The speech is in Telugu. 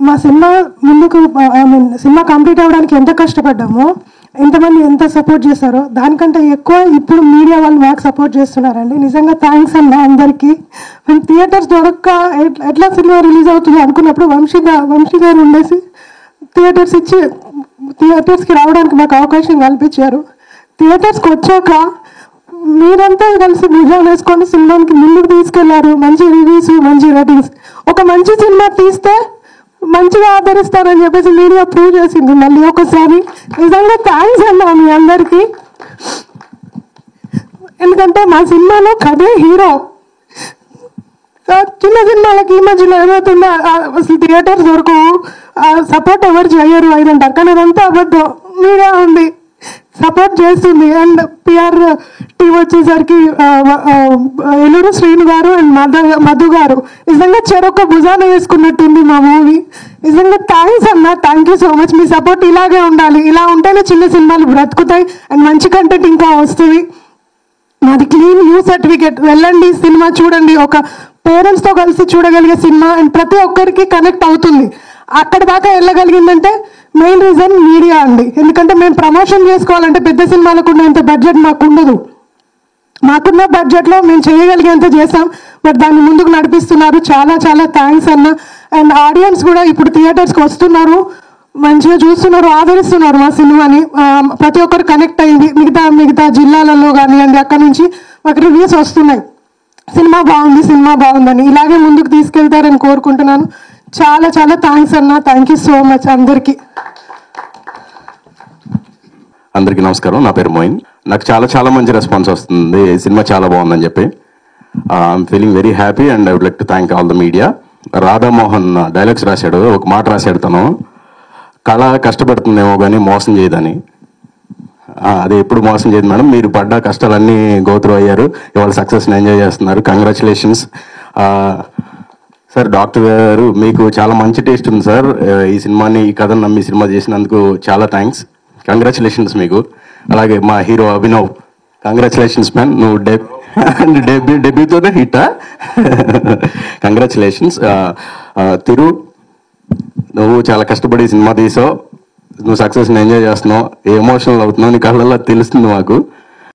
మా సినిమా ముందుకు సినిమా కంప్లీట్ అవ్వడానికి ఎంత కష్టపడ్డామో, ఎంతమంది ఎంత సపోర్ట్ చేశారో దానికంటే ఎక్కువ ఇప్పుడు మీడియా వాళ్ళు మాకు సపోర్ట్ చేస్తున్నారండి. నిజంగా థ్యాంక్స్ అన్న అందరికీ. మేము థియేటర్స్ దొరక్క ఎట్లా సినిమా రిలీజ్ అవుతుంది అనుకున్నప్పుడు వంశీ గారు ఉండేసి థియేటర్స్కి రావడానికి మాకు అవకాశం కల్పించారు. థియేటర్స్కి వచ్చాక మీరంతా కలిసి భుజాలు వేసుకొని సినిమాకి ముందుకు తీసుకెళ్లారు. మంచి రివ్యూస్, మంచి రేటింగ్స్. ఒక మంచి సినిమా తీస్తే మంచిగా ఆదరిస్తారని చెప్పేసి మీడియా ప్రూవ్ చేసింది మళ్ళీ ఒకసారి. నిజంగా థ్యాంక్స్ అన్నా మీ అందరికీ. ఎందుకంటే మా సినిమాలో కథే హీరో. చిన్న సినిమాలకి ఈ మధ్యలో ఏమవుతుందో అసలు థియేటర్స్ వరకు సపోర్ట్ ఎవరు చేయరు అని అంటారు, కానీ అదంతా అబద్ధం. మీడియా ఉంది, సపోర్ట్ చేస్తుంది. అండ్ పిఆర్ టీం వచ్చేసరికి ఏలూరు శ్రీను గారు అండ్ మధు గారు నిజంగా చెరొక్క భుజాన వేసుకున్నట్టుంది మా మూవీ. నిజంగా థ్యాంక్స్ అన్న, thank you so much. Me support ఇలాగే ఉండాలి. ఇలా ఉంటేనే చిన్న సినిమాలు బ్రతుకుతాయి అండ్ మంచి కంటెంట్ ఇంకా వస్తుంది. మాది క్లీన్ యూ సర్టిఫికేట్. వెళ్ళండి, సినిమా చూడండి. ఒక పేరెంట్స్తో కలిసి చూడగలిగే సినిమా అండ్ ప్రతి ఒక్కరికి కనెక్ట్ అవుతుంది. అక్కడి దాకా వెళ్ళగలిగిందంటే మెయిన్ రీజన్ మీడియా అండి. ఎందుకంటే మేము ప్రమోషన్ చేసుకోవాలంటే పెద్ద సినిమాలకు ఉన్నంత బడ్జెట్ మాకు ఉండదు. మాకున్న బడ్జెట్లో మేము చేయగలిగేంత చేసాం, బట్ దాన్ని ముందుకు నడిపిస్తున్నారు. చాలా చాలా థ్యాంక్స్ అన్న. అండ్ ఆడియన్స్ కూడా ఇప్పుడు థియేటర్స్కి వస్తున్నారు, మంచిగా చూస్తున్నారు, ఆదరిస్తున్నారు మా సినిమాని. ప్రతి ఒక్కరు కనెక్ట్ అయింది. మిగతా జిల్లాలలో కానివ్వండి, అక్కడ నుంచి మాకు రివ్యూస్ వస్తున్నాయి, సినిమా బాగుందని. ఇలాగే ముందుకు తీసుకెళ్తారని కోరుకుంటున్నాను. చాలా చాలా థ్యాంక్స్ అన్న. థ్యాంక్ యూ సో మచ్ అందరికీ. అందరికీ నమస్కారం. నా పేరు మోయిన్. నాకు చాలా మంచి రెస్పాన్స్ వస్తుంది, సినిమా చాలా బాగుందని చెప్పి. I am feeling very happy and I would like to thank all the media. Radhamohan dialogues రాశాడు, ఒక మాట రాశాడు తను, కళ కష్టపడుతుందేమో కానీ మోసం చేయదని. అది ఎప్పుడు మోసం చేయదు మేడం. మీరు పడ్డ కష్టాలన్నీ గోత్రు అయ్యారు, ఇవాళ సక్సెస్ని ఎంజాయ్ చేస్తున్నారు. Congratulations sir. డాక్టర్ గారు మీకు చాలా మంచి టేస్ట్ ఉంది సార్. ఈ సినిమాని, ఈ కథను నమ్మి సినిమా చేసినందుకు చాలా థ్యాంక్స్. కంగ్రాచులేషన్స్ మీకు. అలాగే మా హీరో అభినవ్, కంగ్రాచులేషన్స్ మ్యాన్. నువ్వు డెబ్యూతోనే హిట్టా? కంగ్రాచులేషన్స్. తిరు, నువ్వు చాలా కష్టపడి సినిమా తీసావు, నువ్వు సక్సెస్ని ఎంజాయ్ చేస్తున్నావు, ఎమోషనల్ అవుతున్నావు, నీ కళ్ళల్లో తెలుస్తుంది మాకు.